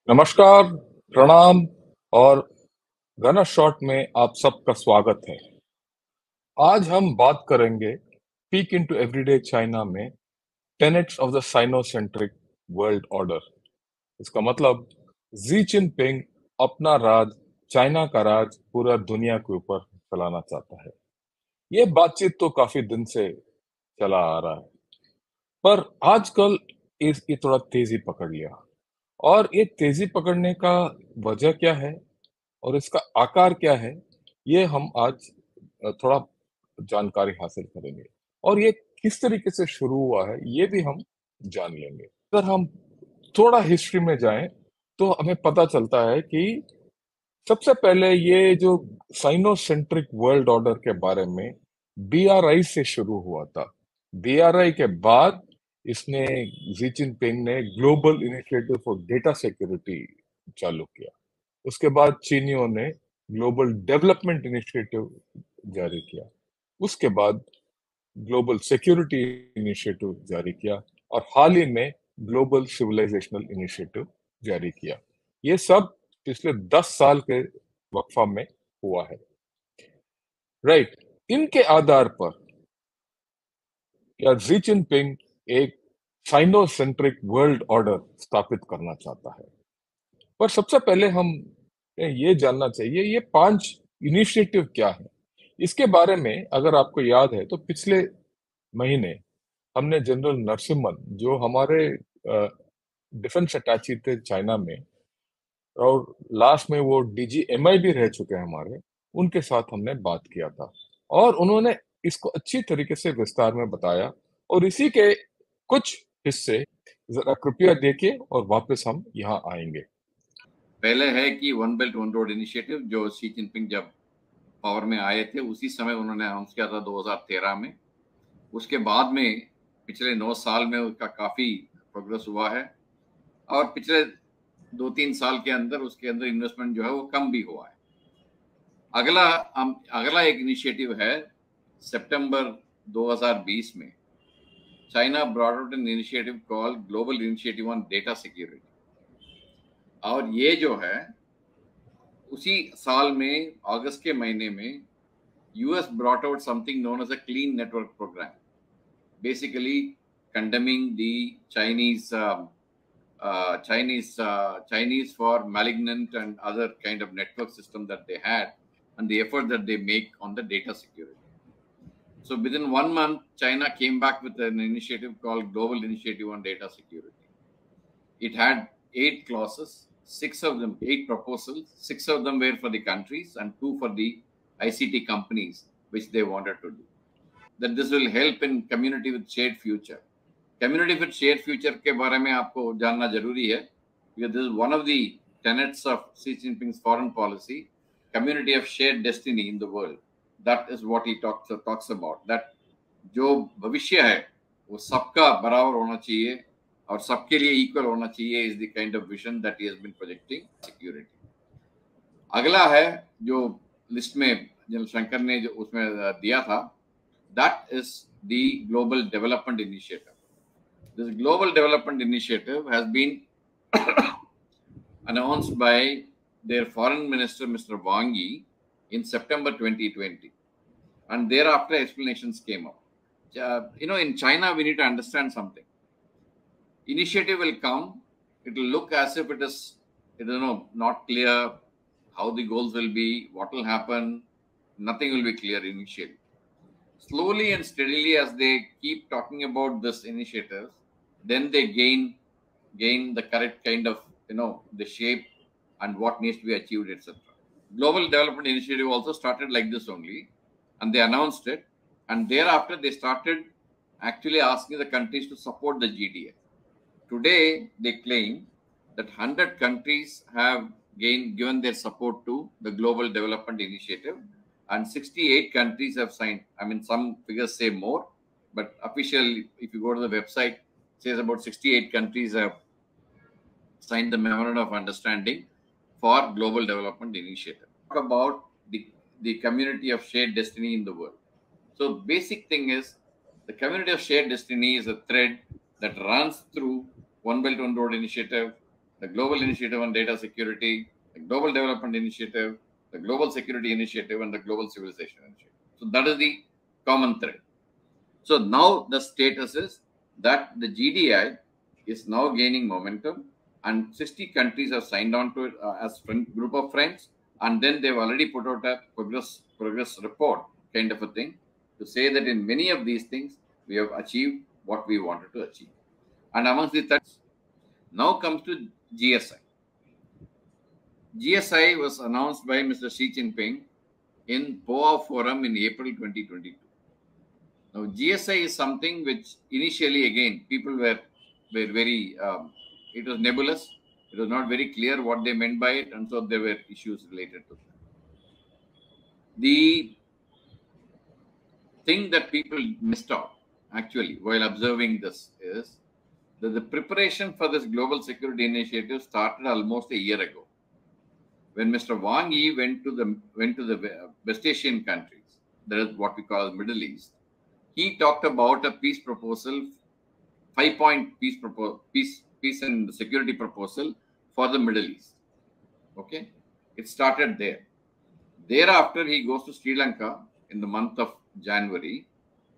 नमस्कार, प्रणाम और गना शॉट में आप सबका स्वागत है। आज हम बात करेंगे पीक इनटू एवरीडे चाइना में tenets of the Sinocentric world order. इसका मतलब जी जिनपिंग अपना राज, चाइना का राज पूरा दुनिया के ऊपर चलाना चाहता है। ये बातचीत तो काफी दिन से चला आ रहा है, पर आजकल ये थोड़ा तेजी पकड़ लिया। और ये तेजी पकड़ने का वजह क्या है और इसका आकार क्या है, ये हम आज थोड़ा जानकारी हासिल करेंगे। और ये किस तरीके से शुरू हुआ है, ये भी हम जान लेंगे। अगर हम थोड़ा हिस्ट्री में जाएं, तो हमें पता चलता है कि सबसे पहले ये जो साइनोसेंट्रिक वर्ल्ड ऑर्डर के बारे में बीआरआई से शुरू हुआ था। बीआरआई के बाद इसने जी जिनपिंग ने global initiative for data security चालू किया। उसके बाद चीनियों ने ग्लोबल डेवलपमेंट इनिशिएटिव जारी किया। उसके बाद ग्लोबल सिक्योरिटी इनिशिएटिव जारी किया और हाल ही में ग्लोबल सिविलाइजेशनल इनिशिएटिव जारी किया। ये सब पिछले 10 साल के वक्फा में हुआ है। राइट। इनके आधार पर या जी जिनपिंग एक साइनोसेंट्रिक वर्ल्ड ऑर्डर स्थापित करना चाहता है। पर सबसे पहले हम ये जानना चाहिए, ये 5 इनिशिएटिव क्या है। इसके बारे में अगर आपको याद है, तो पिछले महीने हमने जनरल नरसिम्हन, जो हमारे डिफेंस अटैची थे चाइना में, और लास्ट में वो डीजीएमआई भी रह चुके हैं हमारे, उनके साथ हमने बात किया था। और उन्होंने इसको अच्छी तरीके से विस्तार में बताया। और इसी के कुछ हिस्से जरा कृपया देखिए और वापस हम यहाँ आएंगे। पहले है कि one belt one road initiative जो शी जिनपिंग जब पावर में आए थे उसी समय उन्होंने अनाउंस किया था 2013 में। उसके बाद में पिछले 9 साल में उसका काफ़ी प्रोग्रेस हुआ है और पिछले 2-3 साल के अंदर उसके अंदर इन्वेस्टमेंट जो है वो कम भी हुआ है। अगला एक इनिशिएटिव है सितंबर 2020 में China brought out an initiative called global initiative on data security. और ये जो है उसी साल में अगस्त के महीने में US brought out something known as a clean network program, basically condemning the Chinese for malignant and other kind of network system that they had and the effort that they make on the data security. So within 1 month, China came back with an initiative called Global Initiative on Data Security. It had 8 clauses, 8 proposals, 6 of them were for the countries and 2 for the ICT companies, which they wanted to do. That this will help in community with shared future. Community with shared future के बारे में आपको जानना जरूरी है, because this is one of the tenets of Xi Jinping's foreign policy, community of shared destiny in the world. That is what he talks about. That जो भविष्य है वो सबका बराबर होना चाहिए और सबके लिए इक्वल होना चाहिए is the kind of vision that he has been projecting security. अगला है जो लिस्ट में जनरल शंकर ने जो उसमें दिया था, that is the Global Development Initiative. This Global Development Initiative has been announced by their foreign minister, Mr. Wang Yi, in September 2020. And thereafter explanations came up. In China, we need to understand something. Initiative will come, it will look as if it is, not clear how the goals will be, what will happen, nothing will be clear initially. Slowly and steadily, as they keep talking about this initiative, then they gain the correct kind of, the shape and what needs to be achieved, etc. Global Development Initiative also started like this only, and they announced it, and thereafter they started actually asking the countries to support the GDA. Today, they claim that 100 countries have given their support to the Global Development Initiative, and 68 countries have signed. I mean, some figures say more, but officially, if you go to the website, it says about 68 countries have signed the Memorandum of Understanding for Global Development Initiative. Talk about the community of shared destiny in the world. So basic thing is the community of shared destiny is a thread that runs through One Belt One Road initiative, the Global Initiative on Data Security, the Global Development Initiative, the Global Security Initiative, and the Global Civilization Initiative. So that is the common thread. So now the status is that the GDI is now gaining momentum, and 60 countries have signed on to it as group of friends, and then they've already put out a progress report kind of a thing to say that in many of these things we have achieved what we wanted to achieve. And amongst the threats, now comes to GSI. GSI was announced by Mr. Xi Jinping in POA Forum in April 2022. Now, GSI is something which initially, again, people were very, it was nebulous. It was not very clear what they meant by it, and so there were issues related to that. The thing that people missed out, actually, while observing this is that the preparation for this global security initiative started almost a year ago, when Mr. Wang Yi went to the West Asian countries, that is what we call Middle East. He talked about a peace proposal, 5-point peace and security proposal for the Middle East. Okay, it started there. Thereafter, he goes to Sri Lanka in the month of January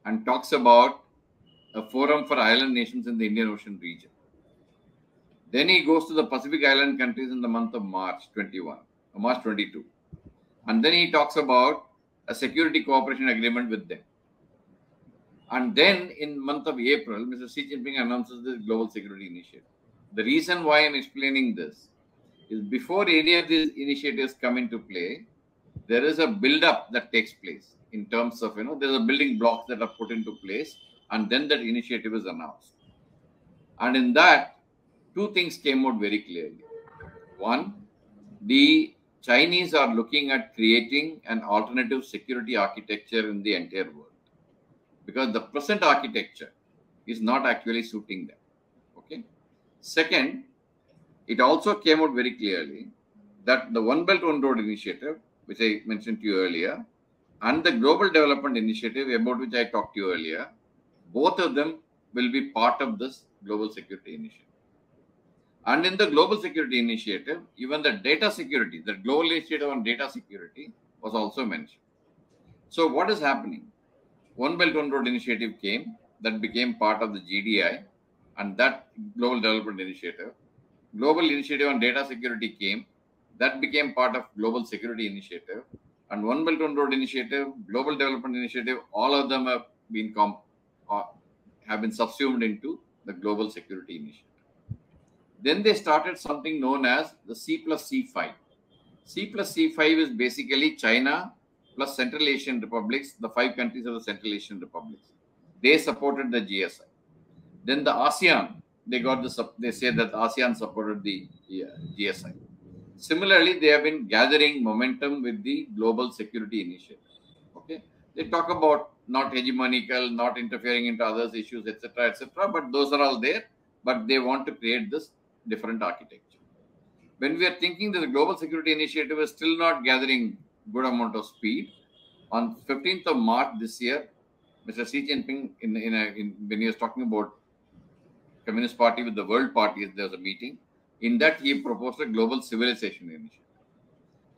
and talks about a forum for island nations in the Indian Ocean region. Then he goes to the Pacific Island countries in the month of March 22. And then he talks about a security cooperation agreement with them. And then in month of April, Mr. Xi Jinping announces the Global Security Initiative. The reason why I'm explaining this is before any of these initiatives come into play, there is a build-up that takes place in terms of, there's a building blocks that are put into place, and then that initiative is announced. And in that, two things came out very clearly. One, the Chinese are looking at creating an alternative security architecture in the entire world, because the present architecture is not actually suiting them. Okay. Second, it also came out very clearly that the One Belt One Road initiative, which I mentioned to you earlier, and the Global Development Initiative, about which I talked to you earlier, both of them will be part of this Global Security Initiative. And in the Global Security Initiative, even the data security, the Global Initiative on Data Security was also mentioned. So what is happening? One Belt One Road initiative came, that became part of the GDI, and that Global Development Initiative. Global Initiative on Data Security came, that became part of Global Security Initiative. And One Belt One Road initiative, Global Development Initiative, all of them have been subsumed into the Global Security Initiative. Then they started something known as the C+C5. C+C5 is basically China plus Central Asian republics, the 5 countries of the Central Asian republics. They supported the GSI. Then the ASEAN, they said that ASEAN supported the GSI. Similarly, they have been gathering momentum with the Global Security Initiative. Okay, they talk about not hegemonical, not interfering into others' issues, etc., etc. But those are all there. But they want to create this different architecture. When we are thinking that the Global Security Initiative is still not gathering good amount of speed, on 15th of March this year, Mr. Xi Jinping, when he was talking about Communist Party with the World Parties, there was a meeting. In that, he proposed a Global Civilization Initiative.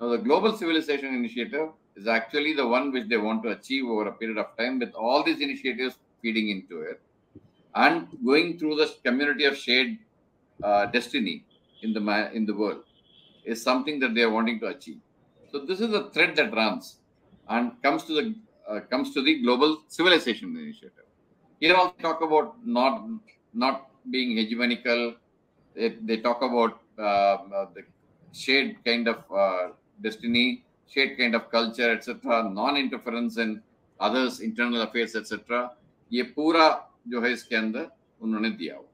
Now, the Global Civilization Initiative is actually the one which they want to achieve over a period of time, with all these initiatives feeding into it and going through this community of shared destiny in the world is something that they are wanting to achieve. So this is a thread that runs and comes to the Global Civilization Initiative. Here also talk about not being hegemonical. They talk about the shared kind of destiny, shared kind of culture, etc., non-interference in others' internal affairs, etc. ये पूरा जो है इसके अंदर उन्होंने दिया हुआ.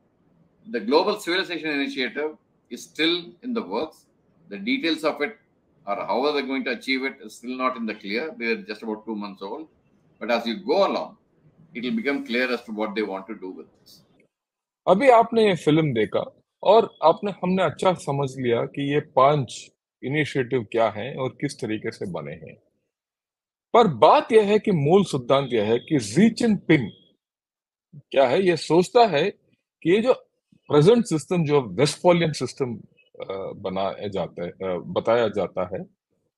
The Global Civilization Initiative is still in the works. The details of it, or how are they going to achieve it, is still not in the clear. They are just about 2 months old. But as you go along, it will become clear as to what they want to do with this. अभी आपने ये film देखा और हमने अच्छा समझ लिया कि ये 5 इनिशिएटिव क्या हैं और किस तरीके से बने हैं. पर बात यह है कि मूल सिद्धांत यह है कि शी जिनपिंग क्या है, ये सोचता है कि ये जो प्रेजेंट सिस्टम, जो वेस्टफॉलियन सिस्टम बताया जाता है,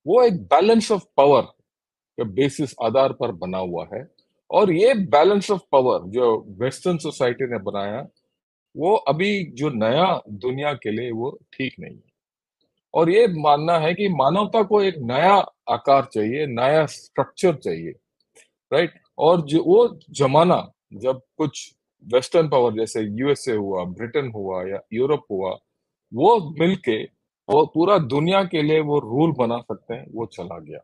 वो एक बैलेंस ऑफ पावर के बेसिस आधार पर बना हुआ है। और ये बैलेंस ऑफ पावर जो वेस्टर्न सोसाइटी ने बनाया, वो अभी जो नया दुनिया के लिए वो ठीक नहीं है। और ये मानना है कि मानवता को एक नया आकार चाहिए, नया स्ट्रक्चर चाहिए, राइट। और जो वो जमाना जब कुछ वेस्टर्न पावर जैसे यूएसए हुआ, ब्रिटेन हुआ या यूरोप हुआ, वो मिलके वो पूरा दुनिया के लिए वो रूल बना सकते हैं, वो चला गया।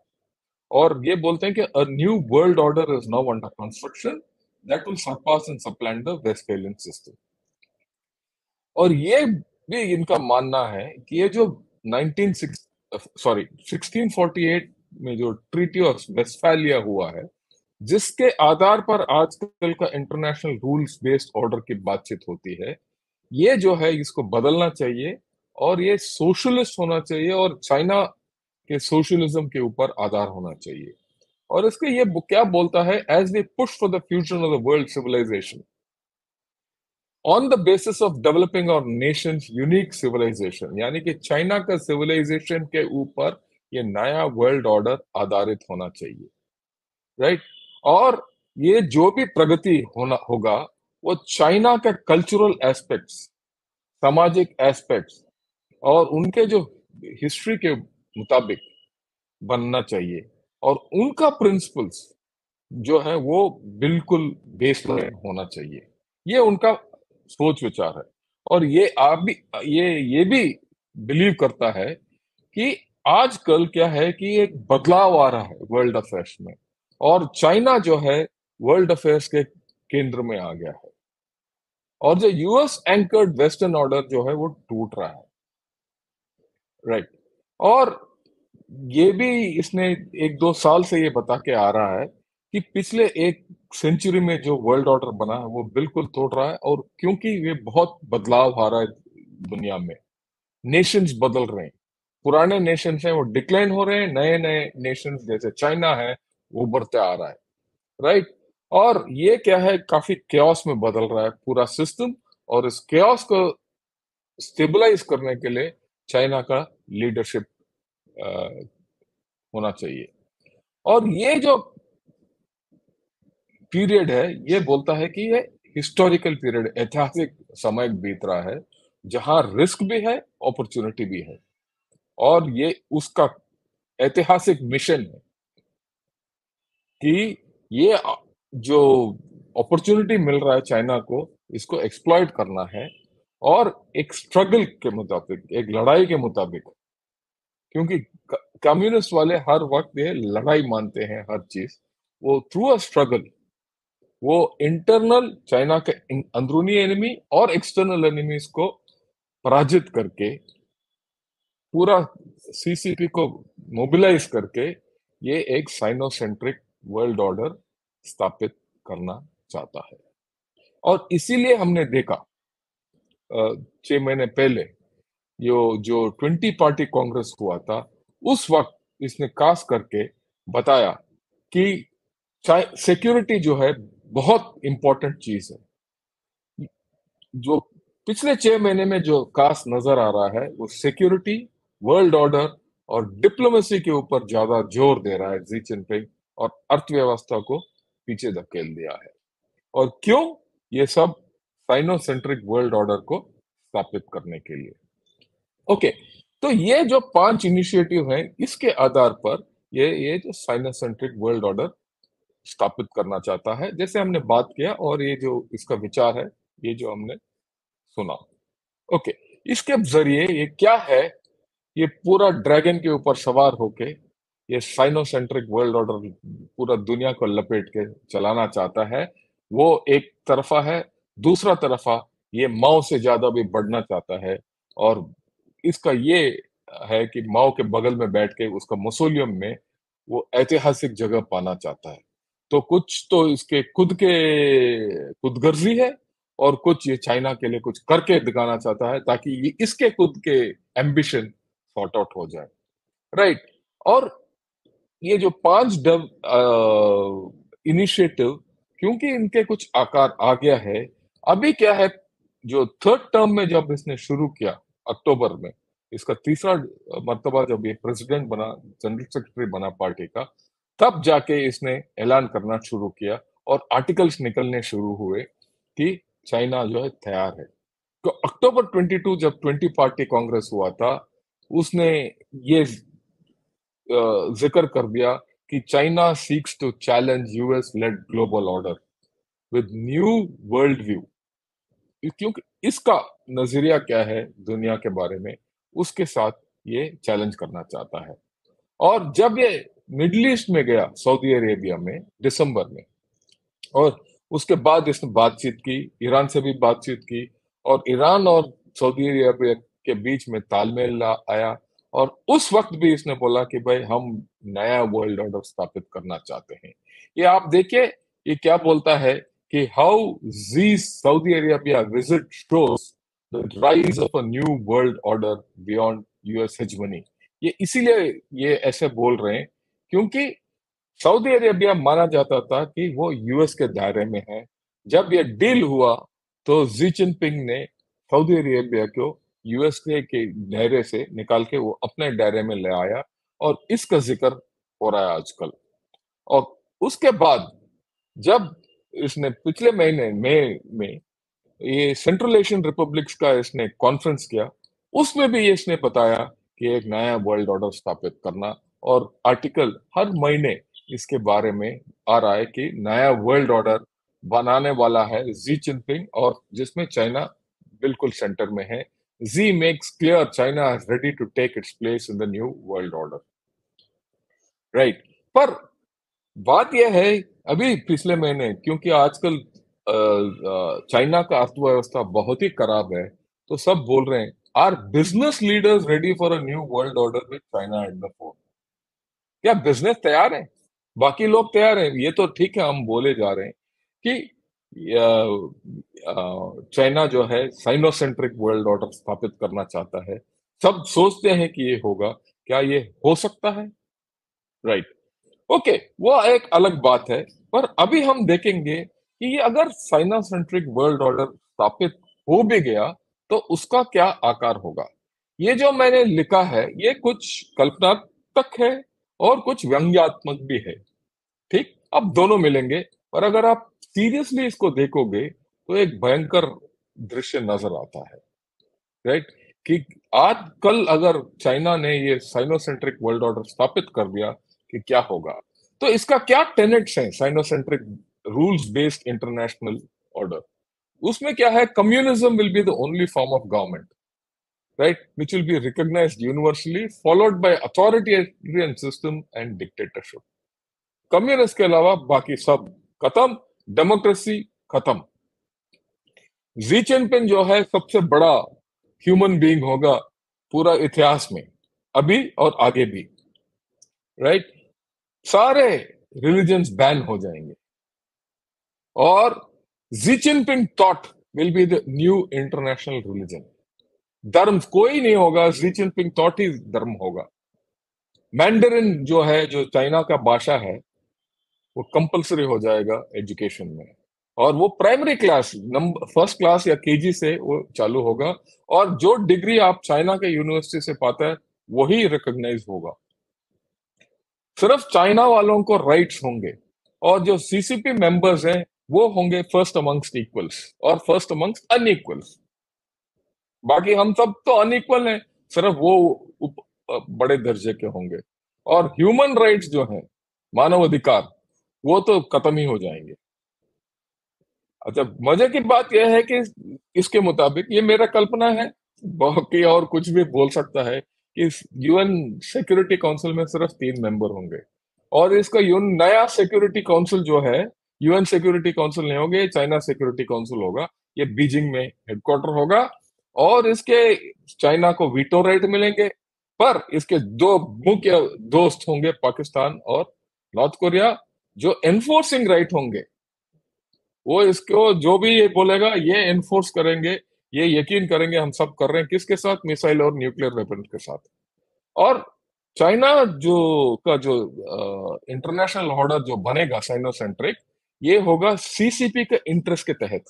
और ये बोलते हैं कि अ new world order is now under construction that will Sarpass and सप्लांट the Westphalian system. और ये भी इनका मानना है कि ये जो 1648 में जो ट्रीटी ऑफ वेस्टफालिया हुआ है, जिसके आधार पर आजकल का इंटरनेशनल रूल्स बेस्ड ऑर्डर की बातचीत होती है, ये जो है इसको बदलना चाहिए। और ये सोशलिस्ट होना चाहिए और चाइना के सोशलिज्म के ऊपर आधार होना चाहिए। और इसके ये क्या बोलता है, as we push for the future of the world civilisation on the basis of developing और नेशंस यूनिक सिविलाइजेशन, यानी कि चाइना का सिविलाइजेशन के ऊपर ये नया वर्ल्ड ऑर्डर आधारित होना चाहिए, राइट। और ये जो भी प्रगति होना होगा, वो चाइना के कल्चरल एस्पेक्ट्स, सामाजिक एस्पेक्ट्स और उनके जो हिस्ट्री के मुताबिक बनना चाहिए। और उनका प्रिंसिपल्स जो है वो बिल्कुल बेसलाइन होना चाहिए। ये उनका सोच विचार है। और ये आप भी ये भी बिलीव करता है कि आजकल क्या है कि एक बदलाव आ रहा है वर्ल्ड अफेयर्स में, और चाइना जो है वर्ल्ड अफेयर्स के केंद्र में आ गया है। और जो यूएस एंकर्ड वेस्टर्न ऑर्डर जो है वो टूट रहा है, राइट। और ये भी इसने 1-2 साल से ये बता के आ रहा है कि पिछले एक सेंचुरी में जो वर्ल्ड ऑर्डर बना है वो बिल्कुल तोड़ रहा है। और क्योंकि ये बहुत बदलाव आ रहा है दुनिया में, नेशंस बदल रहे हैं, पुराने नेशंस हैं वो डिक्लाइन हो रहे हैं, नए नए नेशंस जैसे चाइना है वो उभरते आ रहा है, राइट। और ये क्या है, काफी केओस में बदल रहा है पूरा सिस्टम। और इस केओस को स्टेबलाइज करने के लिए चाइना का लीडरशिप होना चाहिए। और ये जो पीरियड है, ये बोलता है कि ये हिस्टोरिकल पीरियड, ऐतिहासिक समय बीत रहा है, जहां रिस्क भी है, अपॉर्चुनिटी भी है। और ये उसका ऐतिहासिक मिशन है कि ये जो अपॉर्चुनिटी मिल रहा है चाइना को, इसको एक्सप्लॉइट करना है। और एक स्ट्रगल के मुताबिक, एक लड़ाई के मुताबिक, क्योंकि कम्युनिस्ट वाले हर वक्त ये लड़ाई मानते हैं, हर चीज वो थ्रू अ स्ट्रगल, वो इंटरनल चाइना के अंदरूनी एनिमी और एक्सटर्नल एनिमीज को पराजित करके पूरा सीसीपी को मोबिलाइज करके ये एक साइनोसेंट्रिक वर्ल्ड ऑर्डर स्थापित करना चाहता है। और इसीलिए हमने देखा 6 महीने पहले जो 20 पार्टी कांग्रेस हुआ था, उस वक्त इसने खास करके बताया कि सिक्योरिटी जो है बहुत इंपॉर्टेंट चीज है। जो पिछले 6 महीने में जो खास नजर आ रहा है वो सिक्योरिटी, वर्ल्ड ऑर्डर और डिप्लोमेसी के ऊपर ज्यादा जोर दे रहा है जी जिनपिंग, और अर्थव्यवस्था को पीछे धकेल दिया है। और क्यों? ये सब साइनोसेंट्रिक वर्ल्ड ऑर्डर को स्थापित करने के लिए। ओके, तो ये जो 5 इनिशिएटिव हैं, इसके आधार पर ये जो साइनोसेंट्रिक वर्ल्ड ऑर्डर स्थापित करना चाहता है, जैसे हमने बात किया। और ये जो इसका विचार है, ये जो हमने सुना, ओके, इसके जरिए ये क्या है, ये पूरा ड्रैगन के ऊपर सवार होके ये साइनोसेंट्रिक वर्ल्ड ऑर्डर पूरा दुनिया को लपेट के चलाना चाहता है। वो एक तरफा है, दूसरा तरफा ये माओ से ज्यादा भी बढ़ना चाहता है। और इसका ये है कि माओ के बगल में बैठ के उसका मौसोलियम में वो ऐतिहासिक जगह पाना चाहता है। तो कुछ तो इसके खुदगर्जी है, और कुछ ये चाइना के लिए कुछ करके दिखाना चाहता है, ताकि ये इसके खुद के एम्बिशन सॉर्ट आउट हो जाए, राइट। और ये जो 5 इनिशिएटिव, क्योंकि इनके कुछ आकार आ गया है, अभी क्या है, जो थर्ड टर्म में जब इसने शुरू किया अक्टूबर में, इसका तीसरा मर्तबा जब ये प्रेसिडेंट बना, जनरल सेक्रेटरी बना पार्टी का, तब जाके इसने ऐलान करना शुरू किया और आर्टिकल्स निकलने शुरू हुए कि चाइना जो है तैयार है। तो अक्टूबर 22 जब 20 पार्टी कांग्रेस हुआ था, उसने ये जिक्र कर दिया कि China seeks to challenge US led global order with new world view. क्योंकि इसका नजरिया क्या है दुनिया के बारे में, उसके साथ ये चैलेंज करना चाहता है। और जब ये मिडिल ईस्ट में गया, सऊदी अरेबिया में दिसंबर में, और उसके बाद इसने बातचीत की, ईरान से भी बातचीत की, और ईरान और सऊदी अरेबिया के बीच में तालमेल आया। और उस वक्त भी इसने बोला कि भाई हम नया वर्ल्ड ऑर्डर स्थापित करना चाहते हैं। ये आप देखिए, ये क्या बोलता है कि how Xi Saudi Arabia visit shows the rise of a new world order beyond US hegemony. ये इसीलिए ये ऐसे बोल रहे हैं क्योंकि सऊदी अरेबिया माना जाता था कि वो यूएस के दायरे में है। जब ये डील हुआ तो जी जिनपिंग ने सऊदी अरेबिया को यूएसए के दायरे से निकाल के वो अपने दायरे में ले आया, और इसका जिक्र हो रहा है आजकल। और उसके बाद जब इसने पिछले महीने मई में ये सेंट्रल एशियन रिपब्लिक्स का इसने कॉन्फ्रेंस किया, उसमें भी ये इसने बताया कि एक नया वर्ल्ड ऑर्डर स्थापित करना, और आर्टिकल हर महीने इसके बारे में आ रहा है कि नया वर्ल्ड ऑर्डर बनाने वाला है जी जिनपिंग, और जिसमें चाइना बिल्कुल सेंटर में है। Xi makes clear China is ready to take its place in the new world order, right. पर बात यह है, अभी पिछले महीने क्योंकि आजकल चाइना का अर्थव्यवस्था बहुत ही खराब है, तो सब बोल रहे हैं are business leaders ready for a new world order with China at the fore. क्या बिजनेस तैयार है? बाकी लोग तैयार हैं, ये तो ठीक है, हम बोले जा रहे हैं कि चाइना जो है साइनोसेंट्रिक वर्ल्ड ऑर्डर स्थापित करना चाहता है। सब सोचते हैं कि ये होगा, क्या ये हो सकता है? राइट, ओके, वो एक अलग बात है। पर अभी हम देखेंगे कि ये अगर चाइना सेंट्रिक वर्ल्ड ऑर्डर स्थापित हो भी गया तो उसका क्या आकार होगा। ये जो मैंने लिखा है ये कुछ कल्पनात्मक है और कुछ व्यंग्यात्मक भी है, ठीक, अब दोनों मिलेंगे। और अगर आप सीरियसली इसको देखोगे तो एक भयंकर दृश्य नजर आता है, राइट। कि आज कल अगर चाइना ने ये साइनोसेंट्रिक वर्ल्ड ऑर्डर स्थापित कर दिया, कि क्या होगा। तो इसका क्या टेनेट्स हैं sinocentric rules based international order. उसमें क्या है, communism will be the only form of government, right, which will be recognised universally followed by authoritarian system and dictatorship. Communist के अलावा बाकी सब खत्म, डेमोक्रेसी खत्म। जी जिनपिंग जो है सबसे बड़ा ह्यूमन बीइंग होगा पूरा इतिहास में, अभी और आगे भी, राइट। सारे रिलीजन्स बैन हो जाएंगे, और Xi Jinping thought will be the new international religion. धर्म कोई नहीं होगा, जी जिनपिंग थॉट ही धर्म होगा। मैंडरिन जो है, जो चाइना का भाषा है, वो कंपलसरी हो जाएगा एजुकेशन में, और वो primary class number first class या केजी से वो चालू होगा। और जो डिग्री आप चाइना के यूनिवर्सिटी से पाता है वही रिकॉग्नाइज होगा। सिर्फ चाइना वालों को राइट्स होंगे, और जो सीसीपी मेंबर्स हैं वो होंगे फर्स्ट अमंगस्ट इक्वल्स और फर्स्ट अमंगस्ट अनइक्वल्स। बाकी हम सब तो अनइक्वल हैं, सिर्फ वो बड़े दर्जे के होंगे। और ह्यूमन राइट्स जो हैं, मानव अधिकार, वो तो खत्म ही हो जाएंगे। अच्छा, मजे की बात यह है कि इसके मुताबिक, ये मेरा कल्पना है, बाकी और कुछ भी बोल सकता है, कि यूएन सिक्योरिटी काउंसिल में सिर्फ 3 मेंबर होंगे। और इसका यूएन नया सिक्योरिटी काउंसिल जो है, यूएन सिक्योरिटी काउंसिल नहीं होगा, ये चाइना सिक्योरिटी काउंसिल होगा। ये बीजिंग में हेडक्वार्टर होगा, और इसके चाइना को वीटो राइट मिलेंगे। पर इसके दो मुख्य दोस्त होंगे, पाकिस्तान और नॉर्थ कोरिया, जो एनफोर्सिंग राइट होंगे। वो इसको जो भी ये बोलेगा ये एनफोर्स करेंगे, ये यकीन करेंगे हम सब कर रहे हैं, किसके साथ, मिसाइल और न्यूक्लियर वेपन के साथ। और चाइना जो का जो इंटरनेशनल ऑर्डर जो बनेगा साइनोसेंट्रिक, ये होगा सीसीपी के इंटरेस्ट के तहत।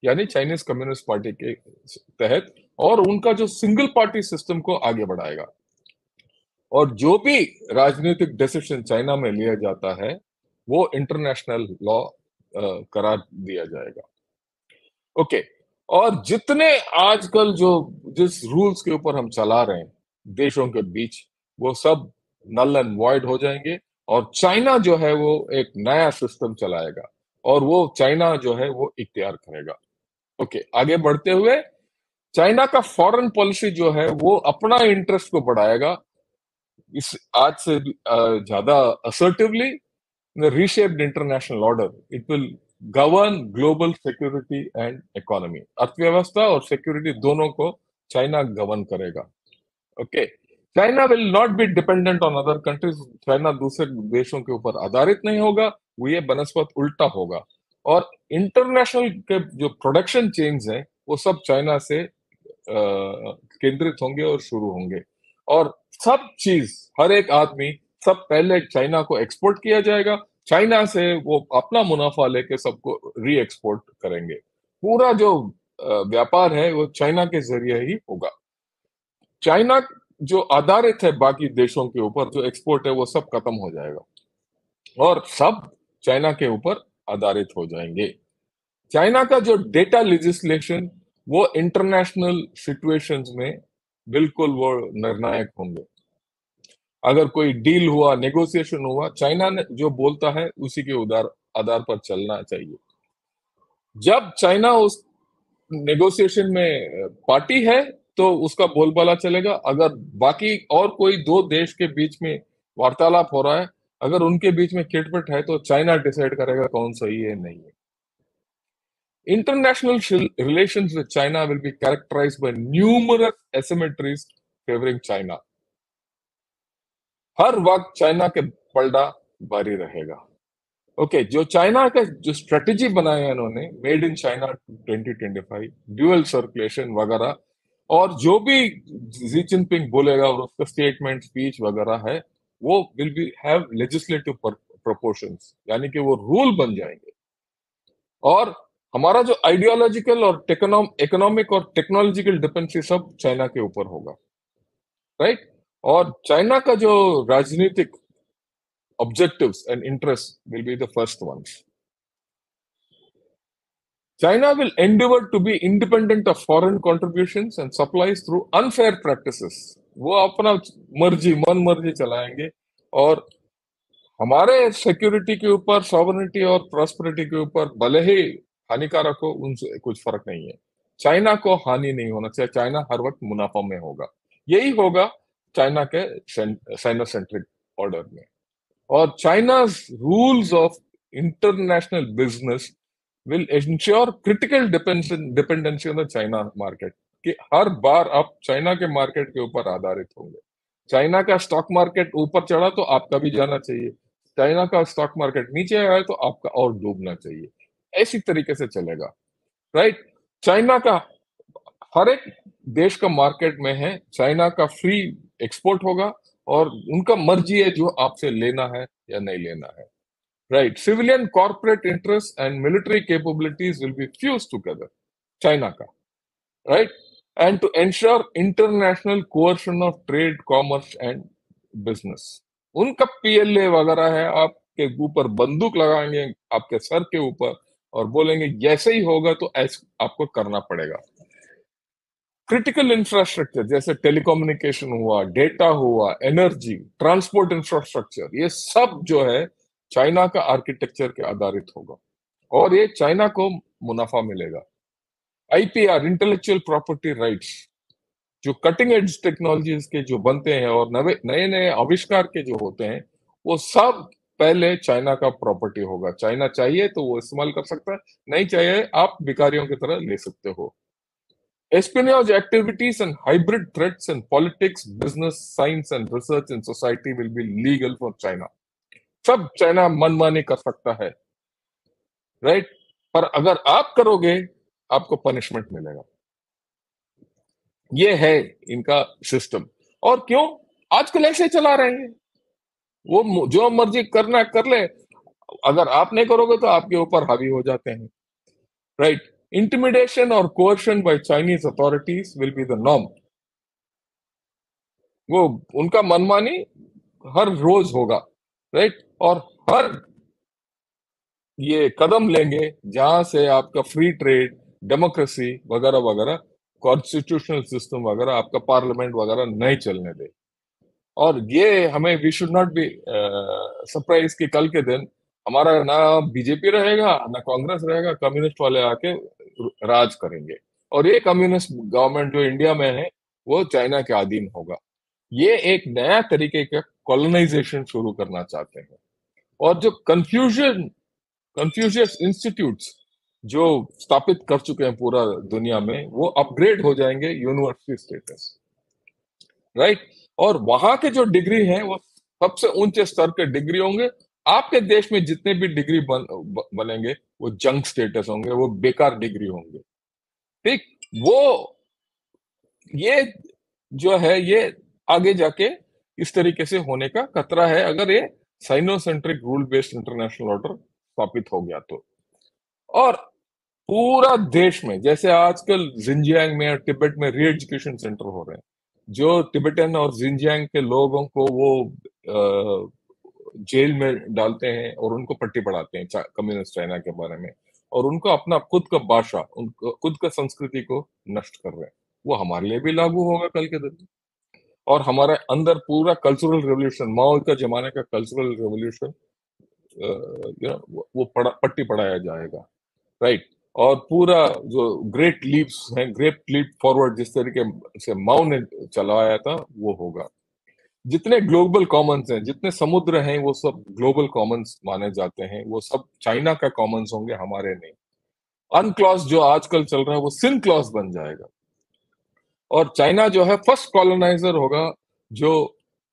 यानी चाइनीज कम्युनिस्ट पार्टी के तहत, और उनका जो सिंगल पार्टी सिस्टम को आगे बढ़ाएगा। और जो भी राजनीतिक डिसीजन चाइना में लिया जाता है वो इंटरनेशनल लॉ करार दिया जाएगा। ओके। और जितने आजकल जो जिस रूल्स के ऊपर हम चला रहे हैं देशों के बीच, वो सब नल एंड वॉइड हो जाएंगे, और चाइना जो है वो एक नया सिस्टम चलाएगा, और वो चाइना जो है वो इख्तियार करेगा। ओके, आगे बढ़ते हुए चाइना का फॉरेन पॉलिसी जो है वो अपना इंटरेस्ट को बढ़ाएगा, इस आज से ज्यादा assertively, the reshaped international order. It will govern global security and economy. अर्थव्यवस्था और सिक्योरिटी दोनों को चाइना गवर्न करेगा। Okay. China will not be dependent on other countries. China दूसरे देशों के ऊपर आधारित नहीं होगा, वो ये बनस्पत उल्टा होगा। और इंटरनेशनल के जो प्रोडक्शन चेन्स हैं वो सब चाइना से केंद्रित होंगे और शुरू होंगे, और सब चीज, हर एक आदमी, सब पहले चाइना को एक्सपोर्ट किया जाएगा, चाइना से वो अपना मुनाफा लेके सबको री एक्सपोर्ट करेंगे। पूरा जो व्यापार है वो चाइना के जरिए ही होगा। चाइना जो आधारित है बाकी देशों के ऊपर, जो एक्सपोर्ट है वो सब खत्म हो जाएगा और सब चाइना के ऊपर आधारित हो जाएंगे। चाइना का जो डेटा लेजिस्लेशन वो इंटरनेशनल सिचुएशंस में बिल्कुल वो निर्णायक होंगे। अगर कोई डील हुआ, नेगोशिएशन हुआ, चाइना ने जो बोलता है उसी के आधार पर चलना चाहिए। जब चाइना उस नेगोशिएशन में पार्टी है तो उसका बोलबाला चलेगा। अगर बाकी और कोई दो देश के बीच में वार्तालाप हो रहा है, अगर उनके बीच में खिटपिट है तो चाइना डिसाइड करेगा कौन सही है नहीं है। International relations with China will be characterized by numerous asymmetries favoring China. हर वक्त चाइना के पलड़ा भारी रहेगा। ओके, जो चाइना का जो स्ट्रेटेजी बनाया है इन्होंने, made in China 2025, dual circulation वगैरह, और जो भी जी जिनपिंग बोलेगा और उसका स्टेटमेंट, स्पीच वगैरह है, वो will be have legislative proportions, यानी कि वो रूल बन जाएंगे। और हमारा जो आइडियोलॉजिकल और इकोनॉमिक और टेक्नोलॉजिकल डिपेंडेंसी सब चाइना के ऊपर होगा, राइट। और चाइना का जो राजनीतिक objectives and interests will be the first ones. China will endeavor to be independent of foreign contributions and supplies through unfair practices. वो अपना मर्जी, मन मर्जी चलाएंगे, और हमारे सिक्योरिटी के ऊपर, सॉवरेनिटी और प्रॉस्पेरिटी के ऊपर भले ही हानिकारक हो, उनसे कुछ फर्क नहीं है। चाइना को हानि नहीं होना चाहिए, चाइना हर वक्त मुनाफा में होगा। यही होगा चाइना के साइनोसेंट्रिक ऑर्डर में। और चाइना's rules of international business will ensure critical dependency on the China market, कि हर बार आप चाइना के मार्केट के ऊपर आधारित होंगे। चाइना का स्टॉक मार्केट ऊपर चढ़ा तो आपका भी जाना चाहिए, चाइना का स्टॉक मार्केट नीचे आया तो आपका और डूबना चाहिए। ऐसी तरीके से चलेगा, राइट। चाइना का हर एक देश का मार्केट में है, चाइना का फ्री एक्सपोर्ट होगा, और उनका मर्जी है जो आपसे लेना है या नहीं लेना है, right. Civilian corporate interest and military capabilities will be fuse together, China का, right, and to ensure international coordination of trade, commerce and business. उनका पीएलए वगैरह है, आपके ऊपर बंदूक लगाएंगे आपके सर के ऊपर और बोलेंगे जैसे ही होगा तो ऐसे आपको करना पड़ेगा। क्रिटिकल इंफ्रास्ट्रक्चर जैसे टेलीकम्युनिकेशन हुआ, डेटा हुआ, एनर्जी, ट्रांसपोर्ट इंफ्रास्ट्रक्चर, ये सब जो है चाइना का आर्किटेक्चर के आधारित होगा, और ये चाइना को मुनाफा मिलेगा। आईपीआर, इंटेलेक्चुअल प्रॉपर्टी राइट्स, जो कटिंग एज टेक्नोलॉजीज के जो बनते हैं और नए नए आविष्कार के जो होते हैं, वो सब पहले चाइना का प्रॉपर्टी होगा। चाइना चाहिए तो वो इस्तेमाल कर सकता है, नहीं चाहिए आप भिखारियों की तरह ले सकते हो। Espionage activities and hybrid threats in politics, business, science and research and society will be legal for China. सब चाइना मनमानी कर सकता है, राइट, पर अगर आप करोगे आपको पनिशमेंट मिलेगा। ये है इनका सिस्टम। और क्यों आजकल ऐसे चला रहे हैं, वो जो मर्जी करना कर ले, अगर आप नहीं करोगे तो आपके ऊपर हावी हो जाते हैं, right. Intimidation or coercion by Chinese authorities will be the norm. वो उनका मनमानी हर रोज होगा, राइट? और हर ये कदम लेंगे जहां से आपका फ्री ट्रेड, डेमोक्रेसी वगैरह वगैरह, कॉन्स्टिट्यूशनल सिस्टम वगैरह, आपका पार्लियामेंट वगैरह नहीं चलने दे। और ये हमें we should not be surprise कि कल के दिन हमारा ना बीजेपी रहेगा ना कांग्रेस रहेगा, कम्युनिस्ट वाले आके राज करेंगे। और ये कम्युनिस्ट गवर्नमेंट जो इंडिया में है वो चाइना के अधीन होगा। ये एक नया तरीके का कॉलोनाइजेशन शुरू करना चाहते हैं। और जो कंफ्यूशियस इंस्टीट्यूट्स जो स्थापित कर चुके हैं पूरा दुनिया में, वो अपग्रेड हो जाएंगे यूनिवर्सिटी स्टेटस, राइट? और वहां के जो डिग्री हैं वो सबसे ऊंचे स्तर के डिग्री होंगे। आपके देश में जितने भी डिग्री बनेंगे वो जंक स्टेटस होंगे, वो बेकार डिग्री होंगे, ठीक? वो ये जो है ये आगे जाके इस तरीके से होने का खतरा है अगर ये साइनोसेंट्रिक रूल बेस्ड इंटरनेशनल ऑर्डर स्थापित हो गया तो। और पूरा देश में जैसे आजकल जिंजियांग में और तिब्बत में री एजुकेशन सेंटर हो रहे हैं, जो तिब्बतन और जिंजियांग के लोगों को वो जेल में डालते हैं और उनको पट्टी पढ़ाते हैं कम्युनिस्ट चाइना के बारे में, और उनको अपना खुद का भाषा, उनको खुद का संस्कृति को नष्ट कर रहे हैं। वो हमारे लिए भी लागू होगा कल के दिन। और हमारे अंदर पूरा कल्चरल रेवोल्यूशन, माओ का जमाने का कल्चरल रेवोल्यूशन, वो पट्टी पढ़ाया जाएगा, राइट? और पूरा जो ग्रेट लीप्स हैं, ग्रेट लीप फॉरवर्ड जिस तरीके से माओ ने चलाया था वो होगा। जितने ग्लोबल कॉमन्स हैं, जितने समुद्र हैं, वो सब ग्लोबल कॉमन्स माने जाते हैं, वो सब चाइना का कॉमन्स होंगे, हमारे नहीं। अनक्लॉज जो आजकल चल रहा है वो सिन क्लॉज बन जाएगा। और चाइना जो है फर्स्ट कॉलोनाइजर होगा जो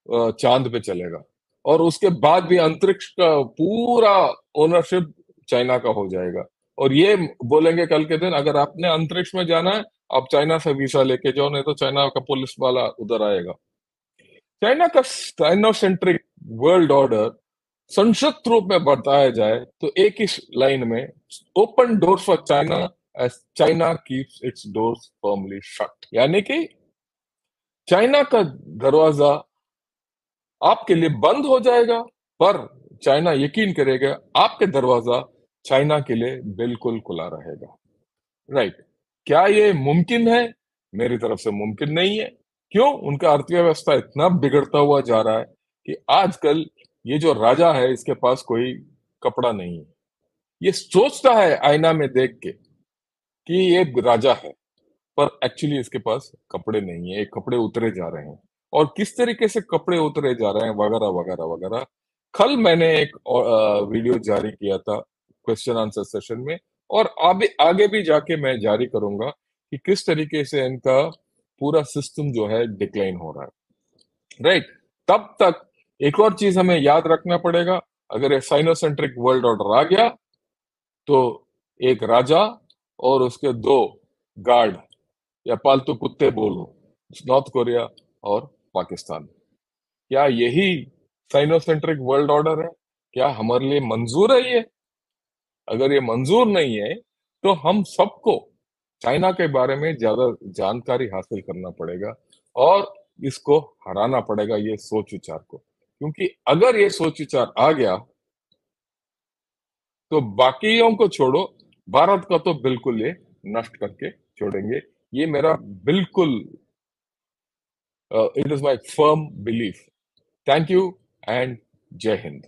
चांद पे चलेगा, और उसके बाद भी अंतरिक्ष का पूरा ओनरशिप चाइना का हो जाएगा। और ये बोलेंगे कल के दिन अगर आपने अंतरिक्ष में जाना है आप चाइना से वीजा लेके जाओ, नहीं तो चाइना का पुलिस वाला उधर आएगा। चाइना का चाइनोसेंट्रिक वर्ल्ड ऑर्डर संक्षिप्त रूप में बताया जाए तो एक ही लाइन में, open door for China as China keeps its doors firmly shut. यानी कि चाइना का दरवाजा आपके लिए बंद हो जाएगा, पर चाइना यकीन करेगा आपके दरवाजा चाइना के लिए बिल्कुल खुला रहेगा, राइट? क्या ये मुमकिन है? मेरी तरफ से मुमकिन नहीं है। क्यों? उनका अर्थव्यवस्था इतना बिगड़ता हुआ जा रहा है कि आजकल ये जो राजा है इसके पास कोई कपड़ा नहीं है। ये सोचता है आईना में देख के कि ये राजा है, पर एक्चुअली इसके पास कपड़े नहीं है, ये कपड़े उतरे जा रहे हैं। और किस तरीके से कपड़े उतरे जा रहे हैं वगैरह वगैरह वगैरह। कल मैंने एक वीडियो जारी किया था क्वेश्चन आंसर सेशन में, और आगे भी जाके मैं जारी करूंगा कि किस तरीके से इनका पूरा सिस्टम जो है डिक्लाइन हो रहा है, राइट? तब तक एक और चीज हमें याद रखना पड़ेगा, अगर साइनोसेंट्रिक वर्ल्ड ऑर्डर आ गया तो एक राजा और उसके 2 गार्ड या पालतू कुत्ते बोलो, नॉर्थ कोरिया और पाकिस्तान। क्या यही साइनोसेंट्रिक वर्ल्ड ऑर्डर है? क्या हमारे लिए मंजूर है ये? अगर ये मंजूर नहीं है तो हम सबको चाइना के बारे में ज्यादा जानकारी हासिल करना पड़ेगा और इसको हराना पड़ेगा, ये सोच विचार को। क्योंकि अगर ये सोच विचार आ गया तो बाकियों को छोड़ो, भारत का तो बिल्कुल ये नष्ट करके छोड़ेंगे। ये मेरा बिल्कुल it is my firm belief. Thank you and Jai Hind.